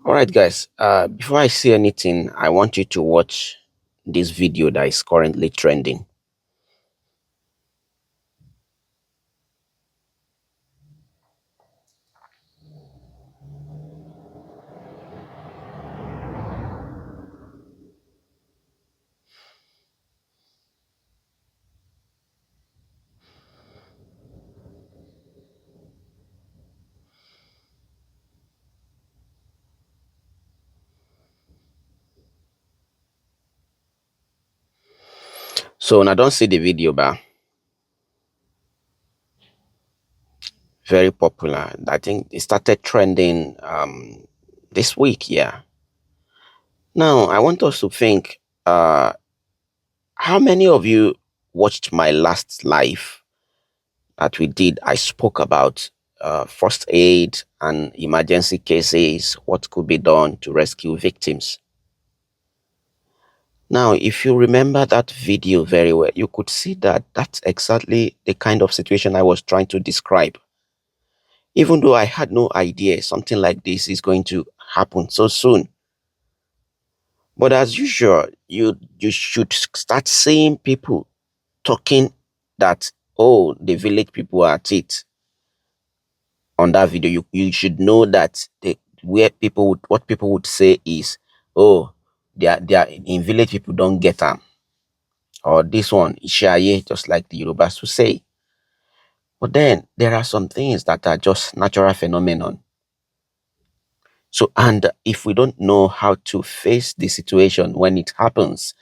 All right, guys. Before I say anything, I want you to watch this video that is currently trending. So now don't see the video, but very popular. I think it started trending this week. Yeah. Now I want us to think. How many of you watched my last live that we did? I spoke about first aid and emergency cases. What could be done to rescue victims? Now, if you remember that video very well, you could see that that's exactly the kind of situation I was trying to describe. Even though I had no idea something like this is going to happen so soon. But as usual, you should start seeing people talking that, oh, the village people are at it. On that video, you should know that what people would say is, oh, they are in village people don't get them, or this one Ishaye, just like the Yorubas would say. But then there are some things that are just natural phenomenon. So, and if we don't know how to face the situation when it happens,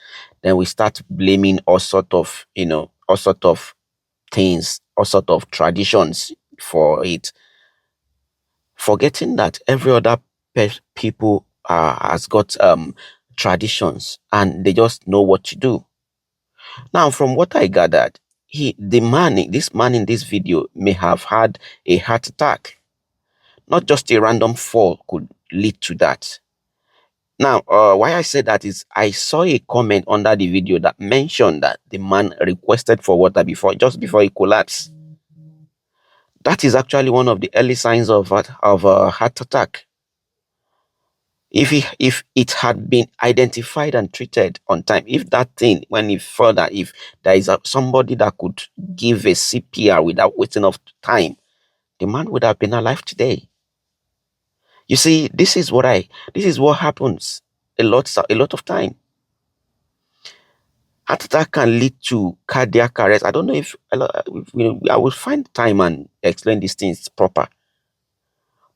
then we start blaming all sort of things, all sort of traditions for it, forgetting that every other people has got traditions and they just know what to do. Now, from what I gathered, this man in this video may have had a heart attack. Not just a random fall could lead to that. Now, why I say that is I saw a comment under the video that mentioned that the man requested for water just before he collapsed. That is actually one of the early signs of a heart attack. If it had been identified and treated on time, if that thing when it further, if there is somebody that could give a CPR without waiting of time, the man would have been alive today. You see, this is what happens a lot of time. Heart attack can lead to cardiac arrest. I don't know I will find time and explain these things proper.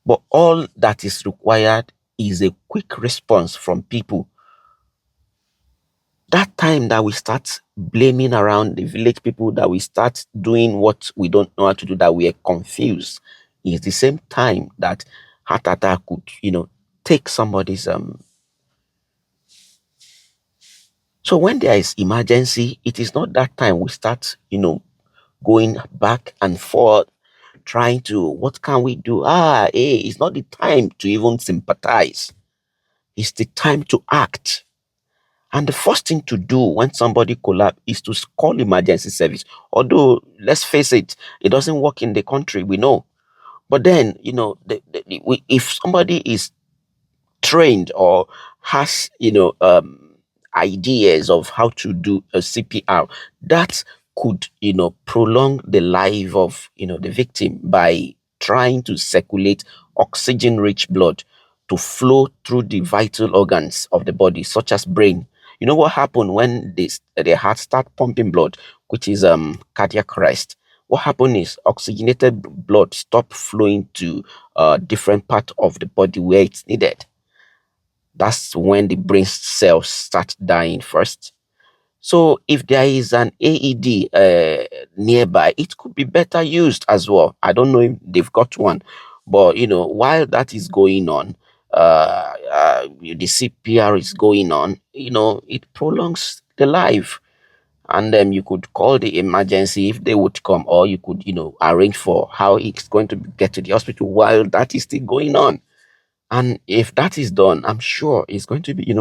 But all that is required is a quick response from people. That time that we start blaming around the village people, that we start doing what we don't know how to do, that we are confused, is the same time that heart attack could, take somebody's So when there is emergency, it is not that time we start, going back and forth, trying to, what can we do? Hey, it's not the time to even sympathize. It's the time to act. And the first thing to do when somebody collapse is to call emergency service. Although, let's face it, it doesn't work in the country, we know. But then, if somebody is trained or has ideas of how to do a CPR, that could prolong the life of the victim by trying to circulate oxygen rich blood to flow through the vital organs of the body, such as brain. You know what happened when the heart start pumping blood, which is cardiac arrest. What happened is oxygenated blood stop flowing to different part of the body where it's needed. That's when the brain cells start dying first. So if there is an AED nearby, it could be better used as well. I don't know if they've got one, but while that is going on, the CPR is going on. It prolongs the life, and then you could call the emergency if they would come, or you could arrange for how it's going to get to the hospital while that is still going on. And if that is done, I'm sure it's going to be.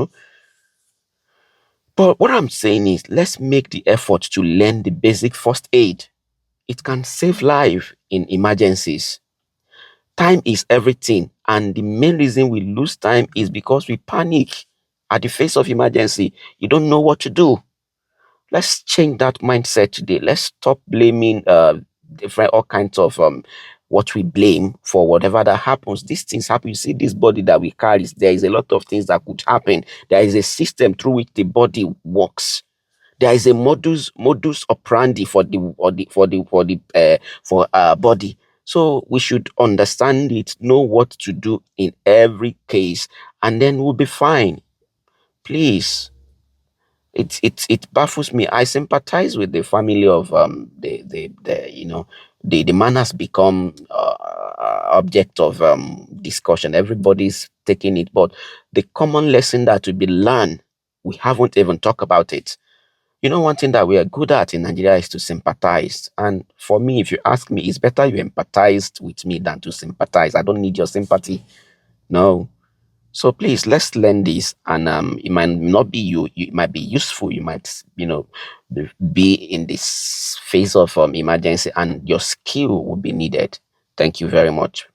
But what I'm saying is, let's make the effort to learn the basic first aid. It can save life in emergencies. Time is everything, And the main reason we lose time is because we panic at the face of emergency. You don't know what to do. Let's change that mindset today. Let's stop blaming different all kinds of what we blame for whatever that happens. These things happen. You see, this body that we carry, there is a lot of things that could happen. There is a system through which the body works. There is a modus operandi for the or the for our body. So we should understand it, know what to do in every case, and then we'll be fine. Please, it baffles me. I sympathize with the family of the the man has become object of discussion. Everybody's taking it, but the common lesson that to be learned, we haven't even talked about it. You know, one thing that we are good at in Nigeria is to sympathize. And for me, if you ask me, it's better you empathized with me than to sympathize. I don't need your sympathy. No. So please, let's learn this, and it might not be you. It might be useful. You might, be in this phase of emergency, and your skill will be needed. Thank you very much.